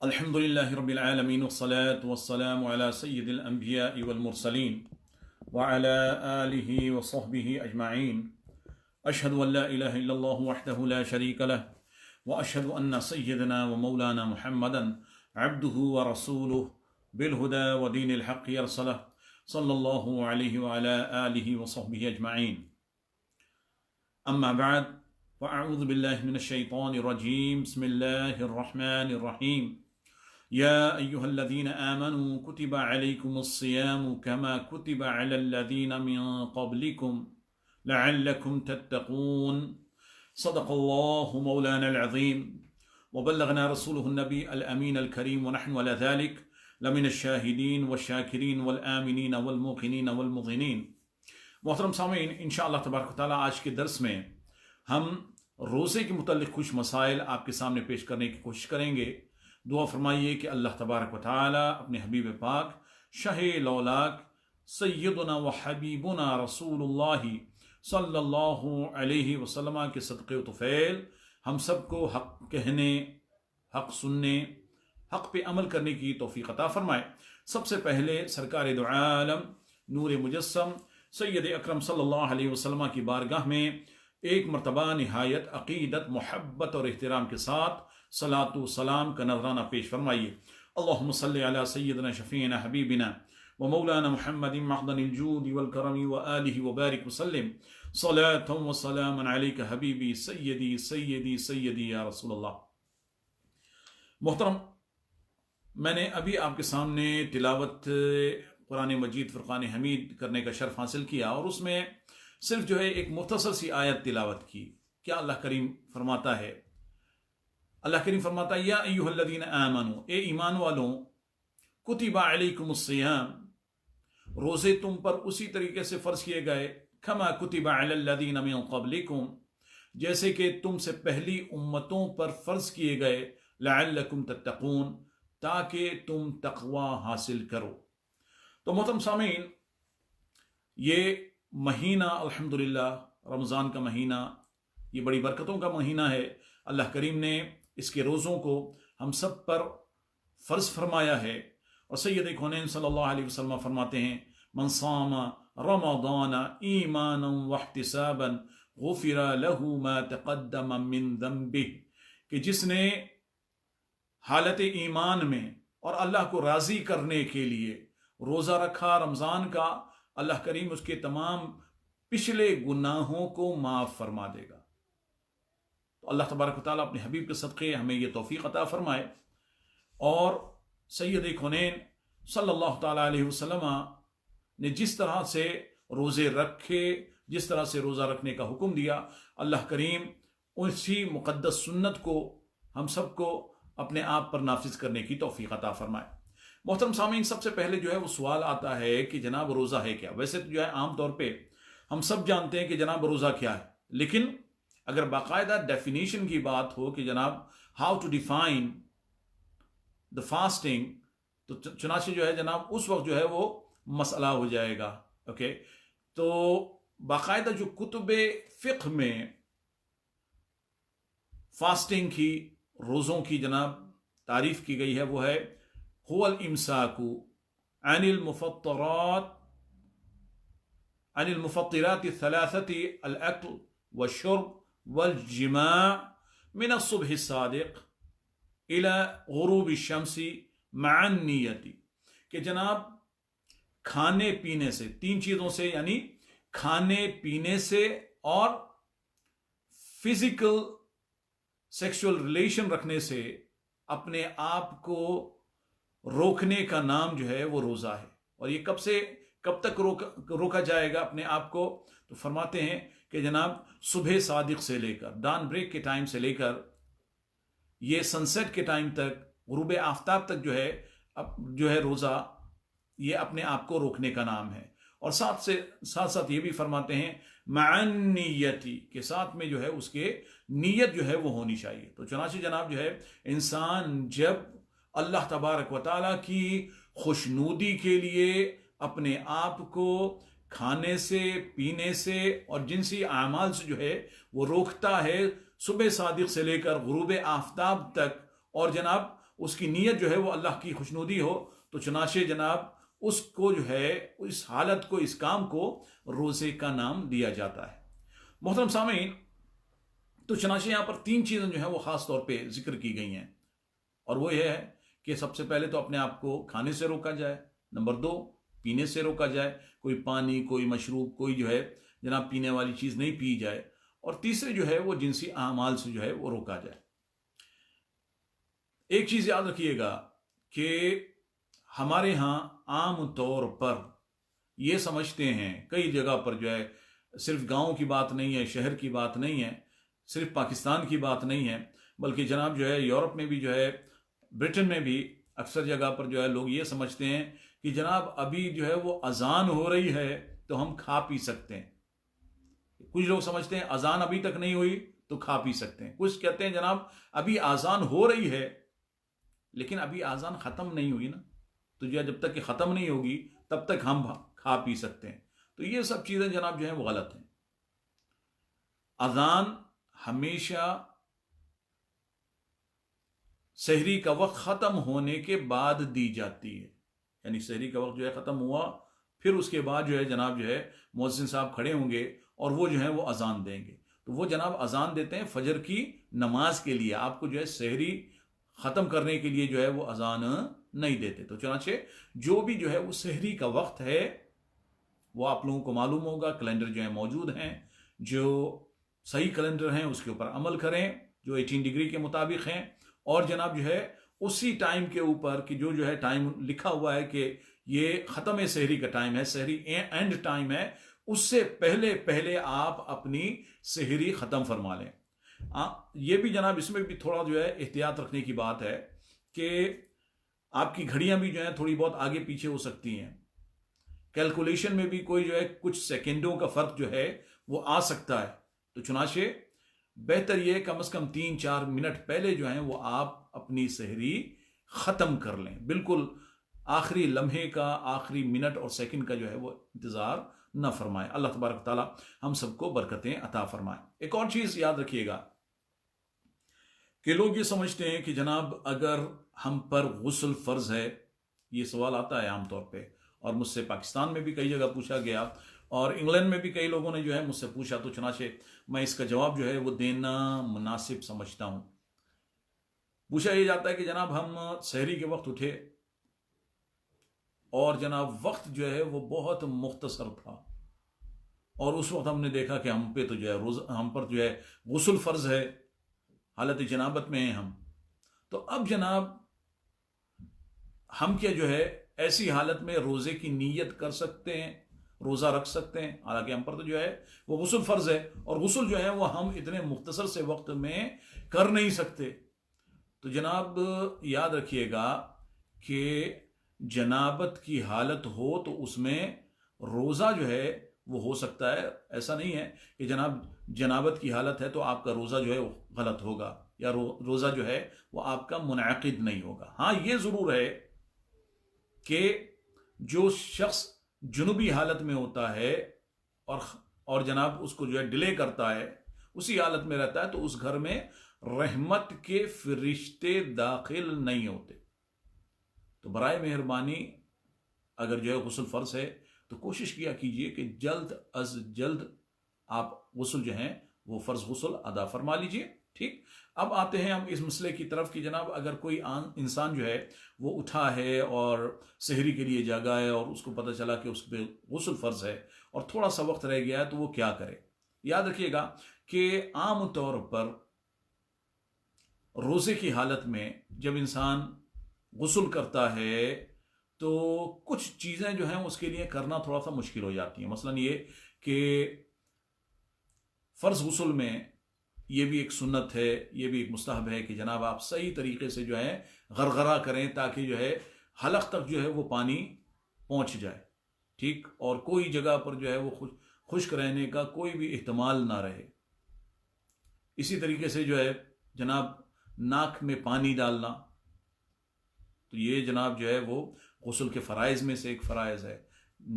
अल्हम्दुलिल्लाहि रब्बिल आलमीन वस्सलातु वस्सलामु अला सय्यिदिल अंबिया'i वल मुरसलीन व अला आलिहि व सहबिहि अजमाइन। अशहदु अन ला इलाहा इल्लल्लाहु वहदहु ला शरीका लह व अशहदु अन्न सय्यदना व मौलाना मुहम्मदन अब्दुहु व रसूलुहु बिल हुदा व दीनिल हक़्क़ि अरसलह सल्लल्लाहु अलैहि व अला आलिहि व सहबिहि अजमाइन। अम्मा बअद फ़अऊज़ु बिल्लाहि मिनश शैतानिर रजीम। बिस्मिल्लाहिर रहमानिर रहीम। या अय्युहल्लज़ीना आमनू कुतिबा अलैकुमुस्सियामु कमा कुतिबा अलल्लज़ीना मिन क़ब्लिकुम लअल्लकुम तत्तक़ून। सदक़ल्लाहु मौलानल अज़ीम व बल्लगना रसूलुहुन नबीयुल अमीनुल करीम व नहनु अला ज़ालिक लमिनश शाहिदीन वश-शाकिरीन वल आमिनीन वल मुक़िनीन वल मुज़िनीन। मोहतरम सामीन, इंशाअल्लाह तबारक व तआला आज के दर्स में हम रोज़े के मुतल्लिक़ कुछ मसाइल आपके सामने पेश करने की कोशिश करेंगे। दुआ फरमाइए कि अल्लाह तबारक व तआला अपने हबीब पाक शाहे लौलाक सय्यदुना व हबीबुना रसूलुल्लाह सल्लल्लाहु अलैहि वसल्लम के सदक़े व तुफ़ैल हम सबको हक़ कहने, हक़ सुनने, हक़ पे अमल करने की तौफ़ीक़ अता फरमाए। सबसे पहले सरकार दो आलम नूर मुजस्सम सैयद अकरम सल्लल्लाहु अलैहि वसल्लम की बारगाह में एक मरतबा निहायत अक़ीदत, मोहब्बत और एहतराम के साथ सलातु सलाम का नजराना पेश फरमाइए। अल्लाहुम्मा सल्लि अला सय्यदिना शफ़ीना हबीबिना व मौलाना मुहम्मदिन मअदनिल जूदि वल करमी व आलिहि व बारिक वसल्लिम सलातन व सलामन अलैका हबीबी सय्यदी सय्यदी सय्यदी या रसूलल्लाह। मोहतरम, मैंने अभी आपके सामने तिलावत कुरान मजीद फ़ुरक़ान हमीद करने का शर्फ हासिल किया और उसमें सिर्फ जो है एक मुख्तसर सी आयत तिलावत की। क्या अल्लाह करीम फरमाता है? अल्लाह करीम फरमाता है, या अय्युहल्लज़ीना आमनू, ए ईमान वालों, कुतिबा अलैकुमुस्सियाम, रोज़े तुम पर उसी तरीके से फ़र्ज़ किए गए, कमा कुतिबा अलल्लज़ीना मिन क़ब्लिकुम, जैसे कि तुमसे पहली उम्मतों पर फ़र्ज़ किए गए, लअल्लकुम तत्तक़ून, ताकि तुम तक़वा हासिल करो। तो मोहतरम सामीन, ये महीना अल्हम्दुलिल्लाह रमज़ान का महीना, ये बड़ी बरकतों का महीना है। अल्लाह करीम ने इसके रोज़ों को हम सब पर फ़र्ज़ फरमाया है और सैयद कौनैन सल्लल्लाहु अलैहि वसल्लम फरमाते हैं, मन सामा रमज़ान ईमानन वहतिसाबन गुफ़िरा लहू मा तक़द्दम मिन ज़ंबिह, कि जिसने हालत ईमान में और अल्लाह को राज़ी करने के लिए रोज़ा रखा रमज़ान का, अल्लाह करीम उसके तमाम पिछले गुनाहों को माफ़ फरमा देगा। तो अल्लाह तबारक व तआला अपने हबीब के सदक़े हमें यह तौफ़ीक़ अता फरमाए। और सैयद कौनैन सल्लल्लाहु तआला अलैहि वसल्लम ने जिस तरह से रोज़े रखे, जिस तरह से रोज़ा रखने का हुक्म दिया, अल्लाह करीम उसी मुक़द्दस सुन्नत को हम सबको अपने आप पर नाफिज करने की तौफ़ीक़ अता फरमाए। मोहतरम सामीन, सबसे पहले जो है वो सवाल आता है कि जनाब रोज़ा है क्या? वैसे तो जो है आम तौर पे हम सब जानते हैं कि जनाब रोज़ा क्या है, लेकिन अगर बाकायदा डेफिनेशन की बात हो कि जनाब how to define the fasting, तो चुनाचे जो है जनाब उस वक्त जो है वो मसला हो जाएगा। ओके, तो बाकायदा जो कुतुबे फ़िक़्ह में फास्टिंग की, रोज़ों की जनाब तारीफ़ की गई है, वो है हुवल इम्साकु अनिल मुफ़त्तिराति थलाथति अल अक्ल व शुर्ब वल जिमा मिन सुबह सादिक इला गुरूबि शम्सी मअन नियति, कि जनाब खाने पीने से, तीन चीज़ों से, यानी खाने पीने से और फिजिकल सेक्सुअल रिलेशन रखने से अपने आप को रोकने का नाम जो है वो रोज़ा है। और ये कब से कब तक रोका जाएगा अपने आप को? तो फरमाते हैं कि जनाब सुबह सादिक से लेकर, डान ब्रेक के टाइम से लेकर ये सनसेट के टाइम तक, गुरूब आफ्ताब तक जो है रोज़ा, ये अपने आप को रोकने का नाम है। और साथ साथ ये भी फरमाते हैं मअन नियति, के साथ में जो है उसके नीयत जो है वो होनी चाहिए। तो चुनांचे जनाब जो है इंसान जब अल्लाह तबारक व तआला की खुशनूदी के लिए अपने आप को खाने से, पीने से और जिनसी आमाल से जो है वो रोकता है, सुबह सादिक से लेकर गुरूब आफ्ताब तक, और जनाब उसकी नीयत जो है वो अल्लाह की खुशनुदी हो, तो चुनाचे जनाब उसको जो है इस हालत को, इस काम को रोज़े का नाम दिया जाता है। मोहतरम सामीन, तो चुनाचे यहाँ पर 3 चीज़ें जो है वो ख़ास तौर पे जिक्र की गई हैं, और वो यह है कि सबसे पहले तो अपने आप को खाने से रोका जाए, नंबर 2 पीने से रोका जाए, कोई पानी, कोई मशरूब, कोई जो है जनाब पीने वाली चीज़ नहीं पी जाए, और तीसरे जो है वो जिनसी आमाल से जो है वो रोका जाए। एक चीज़ याद रखिएगा कि हमारे यहाँ आम तौर पर ये समझते हैं, कई जगह पर जो है, सिर्फ गाँव की बात नहीं है, शहर की बात नहीं है, सिर्फ पाकिस्तान की बात नहीं है, बल्कि जनाब जो है यूरोप में भी जो है, ब्रिटेन में भी अक्सर जगह पर जो है लोग ये समझते हैं कि जनाब अभी जो है वो अजान हो रही है तो हम खा पी सकते हैं। कुछ लोग समझते हैं अजान अभी तक नहीं हुई तो खा पी सकते हैं, कुछ कहते हैं जनाब अभी अजान हो रही है लेकिन अभी अजान खत्म नहीं हुई ना, तो जो है जब तक कि खत्म नहीं होगी तब तक हम खा पी सकते हैं। तो ये सब चीजें जनाब जो है वो गलत हैं। अजान हमेशा सहरी का वक्त खत्म होने के बाद दी जाती है, यानी सहरी का वक्त जो है खत्म हुआ, फिर उसके बाद जो है जनाब जो है मुअज्जिन साहब खड़े होंगे और वो जो है वो अजान देंगे। तो वो जनाब अजान देते हैं फजर की नमाज के लिए, आपको जो है सहरी खत्म करने के लिए जो है वो अजान नहीं देते। तो चुनाचे जो भी जो है वो सहरी का वक्त है वो आप लोगों को मालूम होगा, कैलेंडर जो है मौजूद हैं, जो सही कैलेंडर हैं उसके ऊपर अमल करें जो 18 डिग्री के मुताबिक हैं, और जनाब जो है उसी टाइम के ऊपर कि जो है टाइम लिखा हुआ है कि ये ख़त्म सहरी का टाइम है, सहरी एंड टाइम है, उससे पहले पहले आप अपनी सहरी ख़त्म फरमा लें। ये भी जनाब इसमें भी थोड़ा जो है एहतियात रखने की बात है कि आपकी घड़ियां भी जो है थोड़ी बहुत आगे पीछे हो सकती हैं, कैलकुलेशन में भी कोई जो है कुछ सेकेंडों का फर्क जो है वो आ सकता है। तो चुनाचे बेहतर ये कम से कम 3-4 मिनट पहले जो है वो आप अपनी सहरी खत्म कर लें, बिल्कुल आखिरी लम्हे का, आखिरी मिनट और सेकंड का जो है वो इंतजार न फरमाएं। अल्लाह तबारक ताला हम सबको बरकतें अता फरमाएं। एक और चीज याद रखिएगा कि लोग ये समझते हैं कि जनाब अगर हम पर गुस्ल फर्ज है, ये सवाल आता है आमतौर पे, और मुझसे पाकिस्तान में भी कई जगह पूछा गया और इंग्लैंड में भी कई लोगों ने जो है मुझसे पूछा, तो चुनाचे मैं इसका जवाब जो है वो देना मुनासिब समझता हूं। पूछा यह जाता है कि जनाब हम सहरी के वक्त उठे और जनाब वक्त जो है वो बहुत मुख्तसर था, और उस वक्त हमने देखा कि हम पे तो जो है हम पर जो है गुस्ल फर्ज है, हालत जनाबत में हैं हम, तो अब जनाब हम क्या जो है ऐसी हालत में रोजे की नीयत कर सकते हैं, रोजा रख सकते हैं, हालांकि हम पर तो जो है वो गुस्ल फर्ज है, और गुस्ल जो है वो हम इतने मुख्तसर से वक्त में कर नहीं सकते। तो जनाब याद रखिएगा कि जनाबत की हालत हो तो उसमें रोजा जो है वो हो सकता है, ऐसा नहीं है कि जनाब जनाबत की हालत है तो आपका रोजा जो है वो गलत होगा या रोजा जो है वो आपका मुनाकिद नहीं होगा। हाँ, ये जरूर है कि जो शख्स जुनूबी हालत में होता है और जनाब उसको जो है डिले करता है, उसी हालत में रहता है, तो उस घर में रहमत के फरिश्ते दाखिल नहीं होते। तो बराए मेहरबानी अगर जो है गुस्ल फर्ज है तो कोशिश किया कीजिए कि जल्द अज जल्द आप गुस्ल जो है वो फर्ज गुस्ल अदा फरमा लीजिए। ठीक, अब आते हैं हम इस मसले की तरफ कि जनाब अगर कोई इंसान जो है वो उठा है और सहरी के लिए जागा है और उसको पता चला कि उस पर गुस्ल फर्ज है और थोड़ा सा वक्त रह गया है, तो वो क्या करे। याद रखिएगा कि आम तौर पर रोजे की हालत में जब इंसान गुस्ल करता है तो कुछ चीजें जो हैं उसके लिए करना थोड़ा सा मुश्किल हो जाती हैं। मसलन ये कि फर्ज गुस्ल में ये भी एक सुन्नत है, ये भी एक मुस्तहब है कि जनाब आप सही तरीके से जो है गरगरा करें ताकि जो है हलक तक जो है वो पानी पहुंच जाए। ठीक, और कोई जगह पर जो है वो खुश्क रहने का कोई भी इहतमाल ना रहे। इसी तरीके से जो है जनाब नाक में पानी डालना, तो ये जनाब जो है वो गुस्ल के फ़राइज़ में से एक फ़राइज़ है।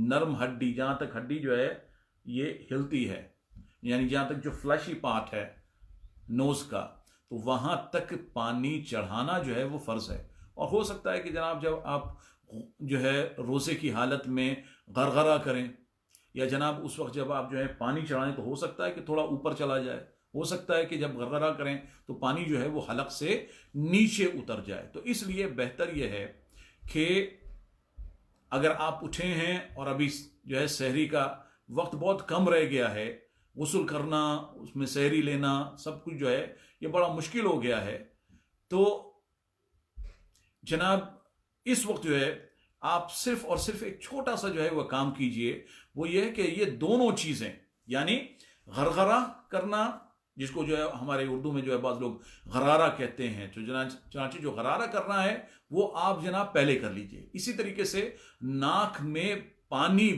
नरम हड्डी, जहाँ तक हड्डी जो है ये हिलती है, यानी जहाँ तक जो फ्लैशी पार्ट है नोज़ का, तो वहां तक पानी चढ़ाना जो है वो फर्ज है। और हो सकता है कि जनाब जब आप जो है रोजे की हालत में गरगरा करें, या जनाब उस वक्त जब आप जो है पानी चढ़ाएं, तो हो सकता है कि थोड़ा ऊपर चला जाए, हो सकता है कि जब गरगरा करें तो पानी जो है वो हलक से नीचे उतर जाए। तो इसलिए बेहतर यह है कि अगर आप उठे हैं और अभी जो है सहरी का वक्त बहुत कम रह गया है, गुस्ल करना, उसमें सहरी लेना, सब कुछ जो है ये बड़ा मुश्किल हो गया है, तो जनाब इस वक्त जो है आप सिर्फ और सिर्फ एक छोटा सा जो है वह काम कीजिए। वो ये है कि ये दोनों चीजें, यानी गरगरा करना, जिसको जो है हमारे उर्दू में जो है बाज़ लोग गरारा कहते हैं, तो चनाची जो गरारा करना है वो आप जनाब पहले कर लीजिए। इसी तरीके से नाक में पानी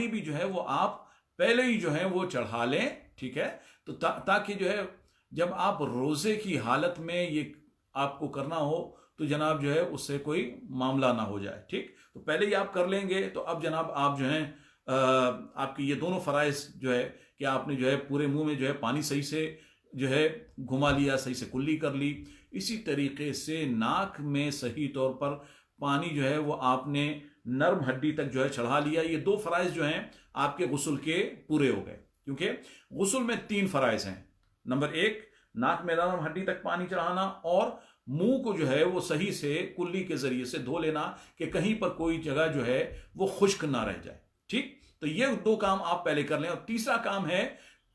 भी जो है वो आप पहले ही जो है वो चढ़ा लें, ठीक है। तो ताकि जो है जब आप रोजे की हालत में ये आपको करना हो तो जनाब जो है उससे कोई मामला ना हो जाए, ठीक। तो पहले ही आप कर लेंगे तो अब जनाब आप जो है आपकी ये दोनों फराइज जो है कि आपने जो है पूरे मुंह में जो है पानी सही से जो है घुमा लिया, सही से कुल्ली कर ली, इसी तरीके से नाक में सही तौर पर पानी जो है वो आपने नर्म हड्डी तक जो है चढ़ा लिया। ये दो फराइज जो हैं आपके गुस्ल के पूरे हो गए, क्योंकि गुस्ल में 3 फराइज हैं। नंबर 1, नाक में नर्म हड्डी तक पानी चढ़ाना, और मुंह को जो है वो सही से कुल्ली के जरिए से धो लेना कि कहीं पर कोई जगह जो है वो खुश्क ना रह जाए, ठीक। तो ये 2 काम आप पहले कर लें। और तीसरा काम है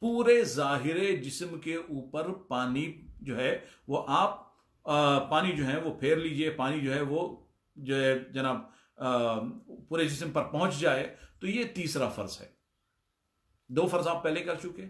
पूरे जाहिरे जिस्म के ऊपर पानी जो है वो आप पानी जो है वो फेर लीजिए, पानी जो है वो जो है जनाब पूरे जिस्म पर पहुंच जाए। तो ये तीसरा फर्ज है। 2 फर्ज आप पहले कर चुके,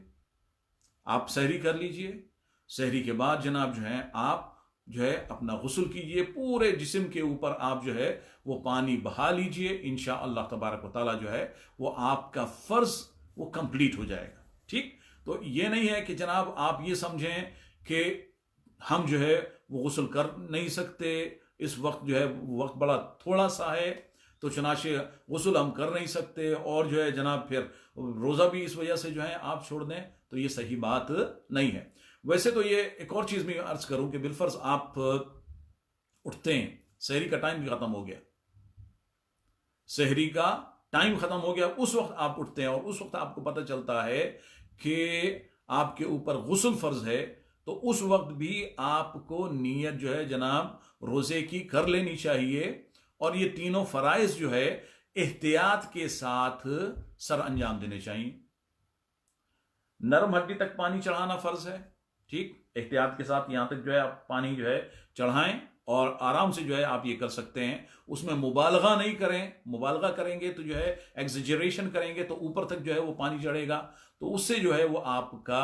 आप सहरी कर लीजिए। सहरी के बाद जनाब जो है आप जो है अपना गुस्ल कीजिए, पूरे जिस्म के ऊपर आप जो है वो पानी बहा लीजिए। इंशाअल्लाह तबारक व तआला जो है वो आपका फर्ज वो कंप्लीट हो जाएगा, ठीक। तो ये नहीं है कि जनाब आप ये समझें कि हम जो है वो गुस्ल कर नहीं सकते, इस वक्त जो है वक्त बड़ा थोड़ा सा है तो चनाचे गुस्ल हम कर नहीं सकते, और जो है जनाब फिर रोज़ा भी इस वजह से जो है आप छोड़ दें, तो ये सही बात नहीं है। वैसे तो ये एक और चीज़ मैं अर्ज करूं कि बिलफर्ज आप उठते हैं, सहरी का टाइम भी ख़त्म हो गया, सहरी का टाइम ख़त्म हो गया, उस वक्त आप उठते हैं और उस वक्त आपको पता चलता है कि आपके ऊपर गुस्ल फ़र्ज है, तो उस वक्त भी आपको नीयत जो है जनाब रोज़े की कर लेनी चाहिए। और ये तीनों फ़राइज़ जो है एहतियात के साथ सर अंजाम देने चाहिए। नरम हड्डी तक पानी चढ़ाना फ़र्ज है, ठीक, एहतियात के साथ यहां तक जो है आप पानी जो है चढ़ाएं, और आराम से जो है आप ये कर सकते हैं। उसमें मुबालगा नहीं करें, मुबालगा करेंगे तो जो है एग्जेजरेशन करेंगे तो ऊपर तक जो है वो पानी चढ़ेगा, तो उससे जो है वो आपका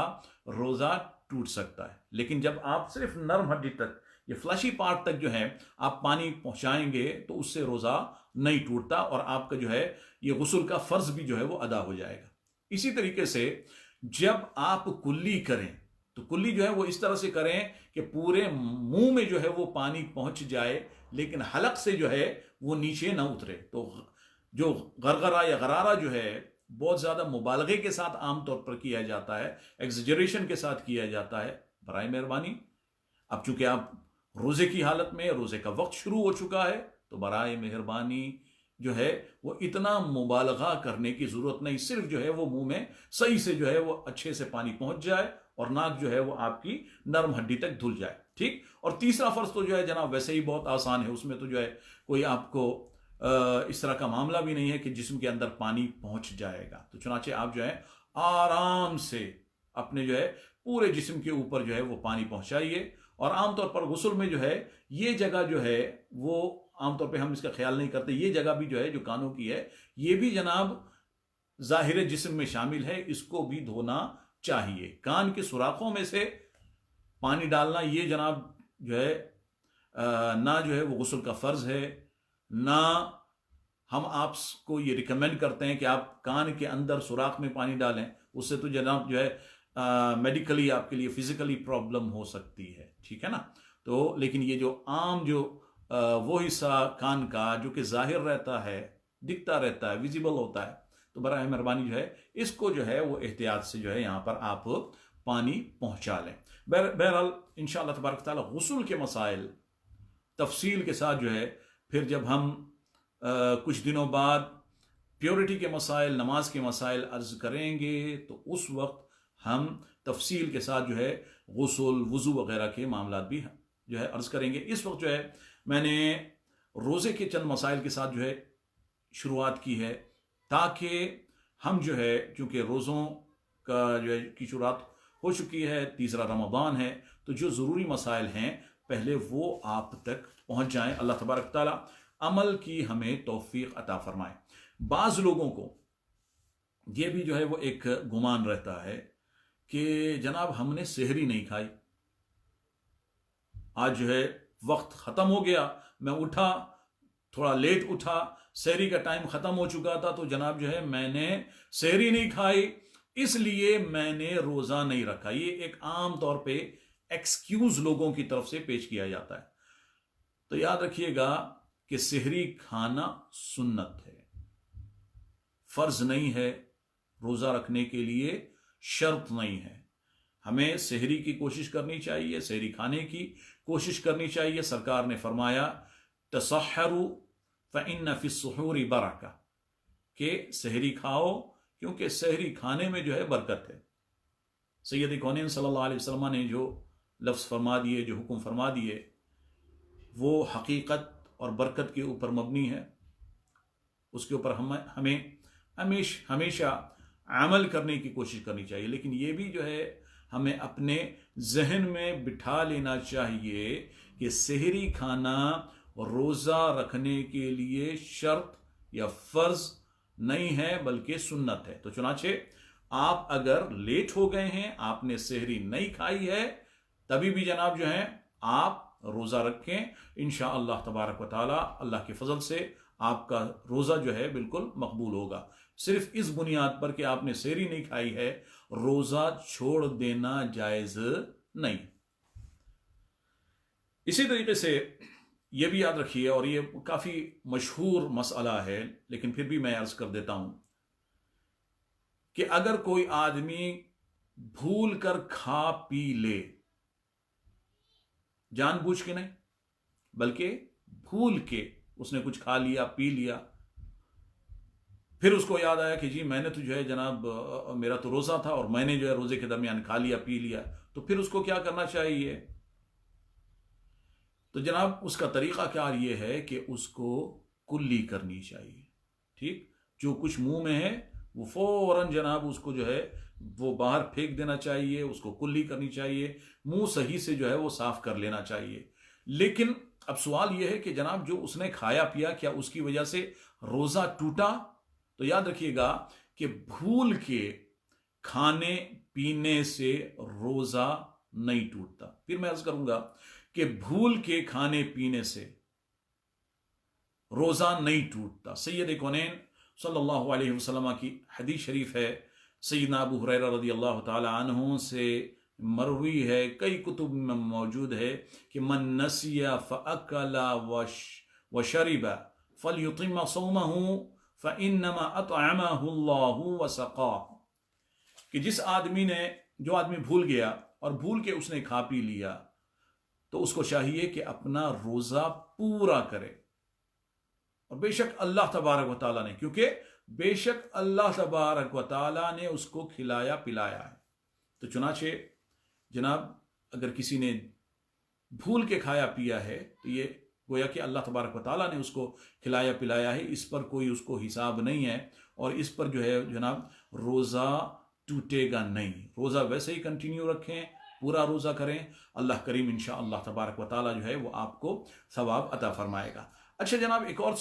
रोज़ा टूट सकता है। लेकिन जब आप सिर्फ नर्म हड्डी तक, ये फ्लशी पार्ट तक जो है आप पानी पहुंचाएंगे तो उससे रोज़ा नहीं टूटता, और आपका जो है ये गुस्ल का फ़र्ज भी जो है वो अदा हो जाएगा। इसी तरीके से जब आप कुल्ली करें तो कुल्ली जो है वो इस तरह से करें कि पूरे मुंह में जो है वो पानी पहुंच जाए, लेकिन हलक से जो है वो नीचे ना उतरे। तो जो गरगरा या गरारा जो है बहुत ज़्यादा मुबालगे के साथ आमतौर पर किया जाता है, एग्जेजरेशन के साथ किया जाता है। बराए मेहरबानी, अब चूंकि आप रोज़े की हालत में, रोज़े का वक्त शुरू हो चुका है, तो बराए मेहरबानी जो है वो इतना मुबालगा करने की ज़रूरत नहीं, सिर्फ जो है वो मुंह में सही से जो है वो अच्छे से पानी पहुंच जाए और नाक जो है वो आपकी नर्म हड्डी तक धुल जाए, ठीक। और तीसरा फ़र्ज तो जो है जनाब वैसे ही बहुत आसान है, उसमें तो जो है कोई आपको इस तरह का मामला भी नहीं है कि जिस्म के अंदर पानी पहुंच जाएगा। तो चुनाचे आप जो है आराम से अपने जो है पूरे जिस्म के ऊपर जो है वो पानी पहुंचाइए। और आमतौर पर गुस्ल में जो है ये जगह जो है वो आमतौर पे हम इसका ख्याल नहीं करते, ये जगह भी जो है जो कानों की है ये भी जनाब जाहिर जिस्म में शामिल है, इसको भी धोना चाहिए। कान के सुराखों में से पानी डालना ये जनाब जो है ना जो है वो गुस्ल का फ़र्ज है, ना हम आपको ये रिकमेंड करते हैं कि आप कान के अंदर सुराख में पानी डालें, उससे तो जनाब जो है मेडिकली आपके लिए फिजिकली प्रॉब्लम हो सकती है, ठीक है ना। तो लेकिन ये जो आम जो वो हिस्सा कान का जो कि जाहिर रहता है, दिखता रहता है, विजिबल होता है, तो बराए मेहरबानी जो है इसको जो है वो एहतियात से जो है यहाँ पर आप पानी पहुंचा लें। बहरहाल इंशाअल्लाह तबारक ताला गुस्ल के मसाइल तफसील के साथ जो है फिर जब हम कुछ दिनों बाद प्योरिटी के मसाइल, नमाज के मसाइल अर्ज करेंगे तो उस वक्त हम तफसील के साथ जो है गुस्ल, वुज़ू वगैरह के मामला भी जो है अर्ज करेंगे। इस वक्त जो है मैंने रोज़े के चंद मसाइल के साथ जो है शुरुआत की है, ताकि हम जो है, चूँकि रोज़ों का जो है की शुरुआत हो चुकी है, तीसरा रमज़ान है, तो जो ज़रूरी मसाइल हैं पहले वो आप तक पहुँच जाएँ। अल्लाह तबारक ताला अमल की हमें तौफीक अता फरमाए। बाज़ लोगों को ये भी जो है वो एक गुमान रहता है कि जनाब हमने सेहरी नहीं खाई, आज जो है वक्त ख़त्म हो गया, मैं उठा थोड़ा लेट उठा, सेहरी का टाइम ख़त्म हो चुका था, तो जनाब जो है मैंने सेहरी नहीं खाई इसलिए मैंने रोज़ा नहीं रखा। ये एक आम तौर पे एक्सक्यूज लोगों की तरफ से पेश किया जाता है। तो याद रखिएगा कि सेहरी खाना सुन्नत है, फर्ज नहीं है, रोज़ा रखने के लिए शर्त नहीं है। हमें सेहरी की कोशिश करनी चाहिए, सेहरी खाने की कोशिश करनी चाहिए। सरकार ने फरमाया तसहरु फ़इन्न फ़िस्सुहूरि बरका, कि सेहरी खाओ क्योंकि सेहरी खाने में जो है बरकत है। सैयद कौनैन सल्लल्लाहु अलैहि वसल्लम ने जो लफ्ज़ फरमा दिए, जो हुक्म फरमा दिए, वो हकीकत और बरकत के ऊपर मबनी है। उसके ऊपर हमें हमेशा अमल करने की कोशिश करनी चाहिए। लेकिन ये भी जो है हमें अपने जहन में बिठा लेना चाहिए कि सेहरी खाना रोज़ा रखने के लिए शर्त या फ़र्ज नहीं है बल्कि सुन्नत है। तो चुनाचे आप अगर लेट हो गए हैं, आपने सेहरी नहीं खाई है, तभी भी जनाब जो है आप रोज़ा रखें। इंशाअल्लाह तबारक व तआला अल्लाह के फजल से आपका रोज़ा जो है बिल्कुल मकबूल होगा। सिर्फ इस बुनियाद पर कि आपने सेहरी नहीं खाई है रोज़ा छोड़ देना जायज़ नहीं। इसी तरीके से यह भी याद रखिए, और ये काफ़ी मशहूर मसला है लेकिन फिर भी मैं अर्ज़ कर देता हूं, कि अगर कोई आदमी भूल कर खा पी ले, जानबूझ के नहीं बल्कि भूल के उसने कुछ खा लिया, पी लिया, फिर उसको याद आया कि जी मैंने तो जो है जनाब मेरा तो रोज़ा था और मैंने जो है रोज़े के दरमियान खा लिया, पी लिया, तो फिर उसको क्या करना चाहिए? तो जनाब उसका तरीक़ा क्या ये है कि उसको कुल्ली करनी चाहिए। ठीक, जो कुछ मुंह में है वो फौरन जनाब उसको जो है वो बाहर फेंक देना चाहिए, उसको कुल्ली करनी चाहिए, मुंह सही से जो है वो साफ कर लेना चाहिए। लेकिन अब सवाल यह है कि जनाब जो उसने खाया पिया, क्या उसकी वजह से रोज़ा टूटा? तो याद रखिएगा कि भूल के खाने पीने से रोज़ा नहीं टूटता। फिर मैं अर्ज करूंगा कि भूल के खाने पीने से रोज़ा नहीं टूटता। सैयद कौनैन सल्लल्लाहु अलैहि वसल्लम की हदीस शरीफ है, सैयदना अबू हुरैरा रज़ियल्लाहु ताला अन्हु से मरवी है, कई कुतुब में मौजूद है कि मन नसिया फ़अकला व शरिबा फ़लयुतिम सौमहु फ़इन्नमा अतअमहुल्लाहु व सक़ाहु, कि जो आदमी भूल गया और भूल के उसने खा पी लिया तो उसको चाहिए कि अपना रोज़ा पूरा करे। और बेशक अल्लाह तबारक व तआला ने, क्योंकि बेशक अल्लाह तबारक व तआला ने उसको खिलाया पिलाया है। तो चुनाचे जनाब अगर किसी ने भूल के खाया पिया है तो ये गोया कि अल्लाह तबारक व तआला ने उसको खिलाया पिलाया है, इस पर कोई उसको हिसाब नहीं है और इस पर जो है जनाब रोज़ा टूटेगा नहीं। रोज़ा वैसे ही कंटिन्यू रखें, पूरा रोज़ा करें, अल्लाह करीम इंशाअल्लाह तबारक व तआला जो है वो आपको सवाब अता फरमाएगा। अच्छा जनाब, एक और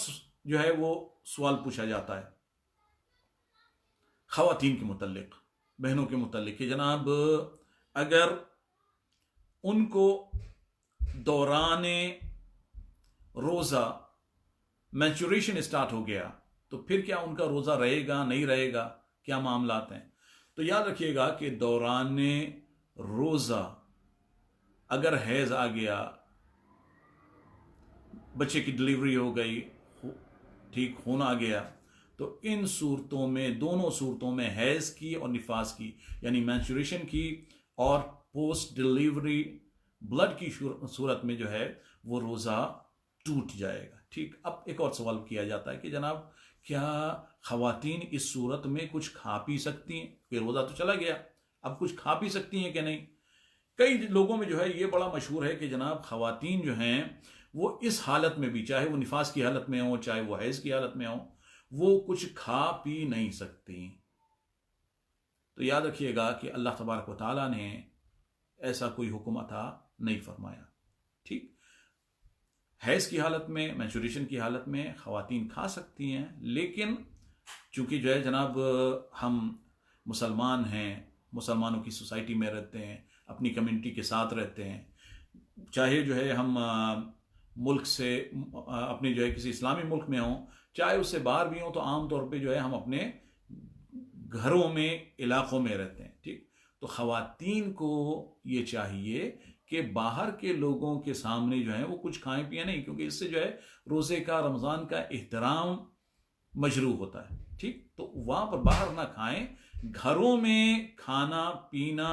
जो है वो सवाल पूछा जाता है ख़वातीन के मुतल्लिक, बहनों के मुतल्लिक, कि जनाब अगर उनको दौराने रोज़ा मैचुरेशन स्टार्ट हो गया तो फिर क्या उनका रोज़ा रहेगा नहीं रहेगा, क्या मामलात हैं? तो याद रखिएगा कि दौराने रोज़ा अगर हैज़ आ गया, बच्चे की डिलीवरी हो गई, ठीक खून आ गया, तो इन सूरतों में, दोनों सूरतों में, हैज़ की और निफास की यानी मैंचुरेशन की और पोस्ट डिलीवरी ब्लड की सूरत में जो है वो रोज़ा टूट जाएगा। ठीक, अब एक और सवाल किया जाता है कि जनाब क्या ख़वातीन इस सूरत में कुछ खा पी सकती हैं? कि रोज़ा तो चला गया, अब कुछ खा पी सकती हैं कि नहीं? कई लोगों में जो है ये बड़ा मशहूर है कि जनाब ख़वातीन जो हैं वो इस हालत में भी, चाहे वो निफास की हालत में हो चाहे वो हैज़ की हालत में हो, वो कुछ खा पी नहीं सकती। तो याद रखिएगा कि अल्लाह तबारक व तआला ने ऐसा कोई हुक्म अता नहीं फरमाया। ठीक, हैज़ की हालत में, मेंस्ट्रुएशन की हालत में ख़वातीन खा सकती हैं, लेकिन चूंकि जो है जनाब हम मुसलमान हैं, मुसलमानों की सोसाइटी में रहते हैं, अपनी कम्युनिटी के साथ रहते हैं, चाहे जो है हम मुल्क से अपने जो है किसी इस्लामी मुल्क में हों, चाहे उससे बाहर भी हों, तो आम तौर पे जो है हम अपने घरों में, इलाकों में रहते हैं। ठीक, तो ख़वातीन को ये चाहिए कि बाहर के लोगों के सामने जो है वो कुछ खाएं पिए नहीं, क्योंकि इससे जो है रोज़े का, रमज़ान का एहतराम मजरू होता है। ठीक, तो वहाँ पर बाहर ना खाएं, घरों में खाना पीना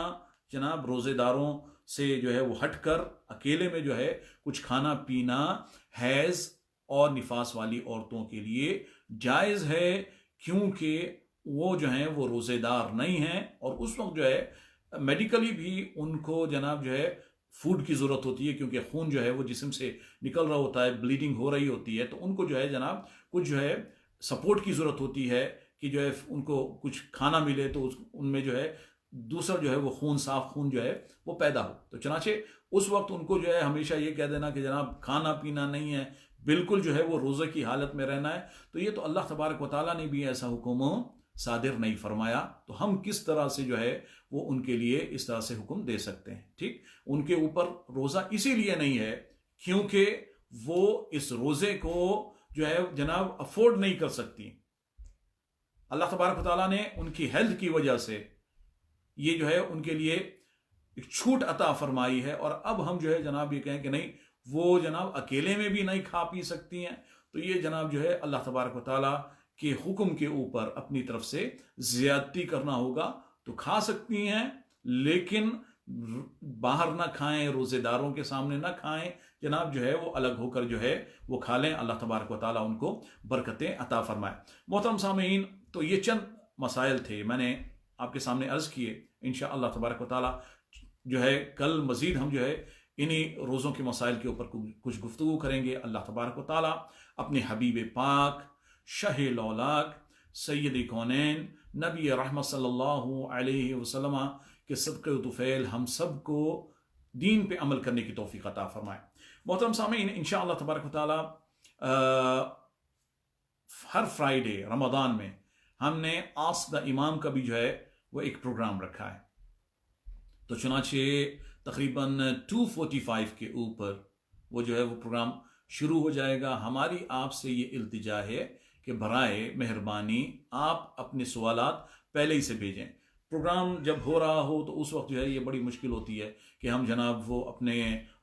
जनाब रोज़ेदारों से जो है वो हटकर अकेले में जो है कुछ खाना पीना हैज़ और निफास वाली औरतों के लिए जायज़ है, क्योंकि वो जो हैं वो रोज़ेदार नहीं हैं और उस वक्त जो है मेडिकली भी उनको जनाब जो है फूड की ज़रूरत होती है, क्योंकि खून जो है वो जिस्म से निकल रहा होता है, ब्लीडिंग हो रही होती है, तो उनको जो है जनाब कुछ जो है सपोर्ट की ज़रूरत होती है कि जो है उनको कुछ खाना मिले तो उनमें जो है दूसरा जो है वो खून, साफ खून जो है वो पैदा हो। तो चनाचे उस वक्त उनको जो है हमेशा ये कह देना कि जनाब खाना पीना नहीं है, बिल्कुल जो है वो रोज़े की हालत में रहना है, तो ये तो अल्लाह तबारक व तआला ने भी ऐसा हुक्म सादिर नहीं फरमाया। तो हम किस तरह से जो है वो उनके लिए इस तरह से हुक्म दे सकते हैं? ठीक, उनके ऊपर रोज़ा इसीलिए नहीं है क्योंकि वो इस रोज़े को जो है जनाब अफोर्ड नहीं कर सकती। अल्लाह तबारक व तआला ने उनकी हेल्थ की वजह से ये जो है उनके लिए एक छूट अता फरमाई है, और अब हम जो है जनाब ये कहें कि नहीं वो जनाब अकेले में भी नहीं खा पी सकती हैं, तो ये जनाब जो है अल्लाह तबारक व तआला के हुक्म के ऊपर अपनी तरफ से ज्यादती करना होगा। तो खा सकती हैं लेकिन बाहर ना खाएं, रोजेदारों के सामने ना खाएं, जनाब जो है वो अलग होकर जो है वो खा लें। अल्लाह तबारक व तआला उनको बरकतें अता फरमाए। मोहतरम सामीन, तो ये चंद मसाइल थे मैंने आपके सामने अर्ज किए। इंशाअल्लाह तबारक व तआला जो है कल मजीद हम जो है इन्हीं रोज़ों के मसाइल के ऊपर कुछ गुफ्तगू करेंगे। अल्लाह तबारक व तआला अपने हबीब पाक शाहे लौलाक सैयद कौनैन नबी रहमत सल्लल्लाहु अलैहि वसल्लम के सदक़े तुफ़ैल हम सब को दीन पे अमल करने की तौफीक अता फरमाए। मोहतरम सामीन, इंशाअल्लाह तबारक व तआला हर फ्राइडे रमज़ान में हमने आस्क द इमाम का भी जो है वो एक प्रोग्राम रखा है। तो चुनाचे तकरीबन 2:45 के ऊपर वो जो है वो प्रोग्राम शुरू हो जाएगा। हमारी आपसे ये इल्तिजा है कि बराए मेहरबानी आप अपने सवालात पहले ही से भेजें। प्रोग्राम जब हो रहा हो तो उस वक्त जो है ये बड़ी मुश्किल होती है कि हम जनाब वो अपने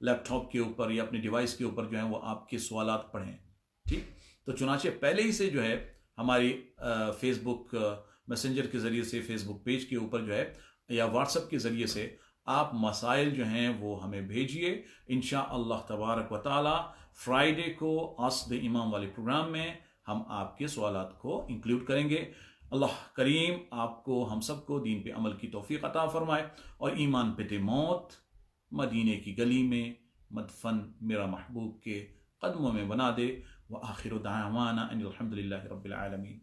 लैपटॉप के ऊपर या अपने डिवाइस के ऊपर जो है वो आपके सवालात पढ़ें। ठीक, तो चुनाचे पहले ही से जो है हमारी फेसबुक मैसेंजर के ज़रिए से, फेसबुक पेज के ऊपर जो है या व्हाट्सएप के ज़रिए से आप मसाइल जो हैं वो हमें भेजिए। इंशाअल्लाह तबारक व तआला फ्राइडे को आस्क द इमाम वाले प्रोग्राम में हम आपके सवालात को इंक्लूड करेंगे। अल्लाह करीम आपको हम सबको दीन पे अमल की तौफीक अता फरमाए और ईमान पे मौत मदीने की गली में मदफन मेरा महबूब के कदमों में बना दे। व आखिर दावाना अनिल हम्दुलिल्लाहि रब्बिल आलमीन।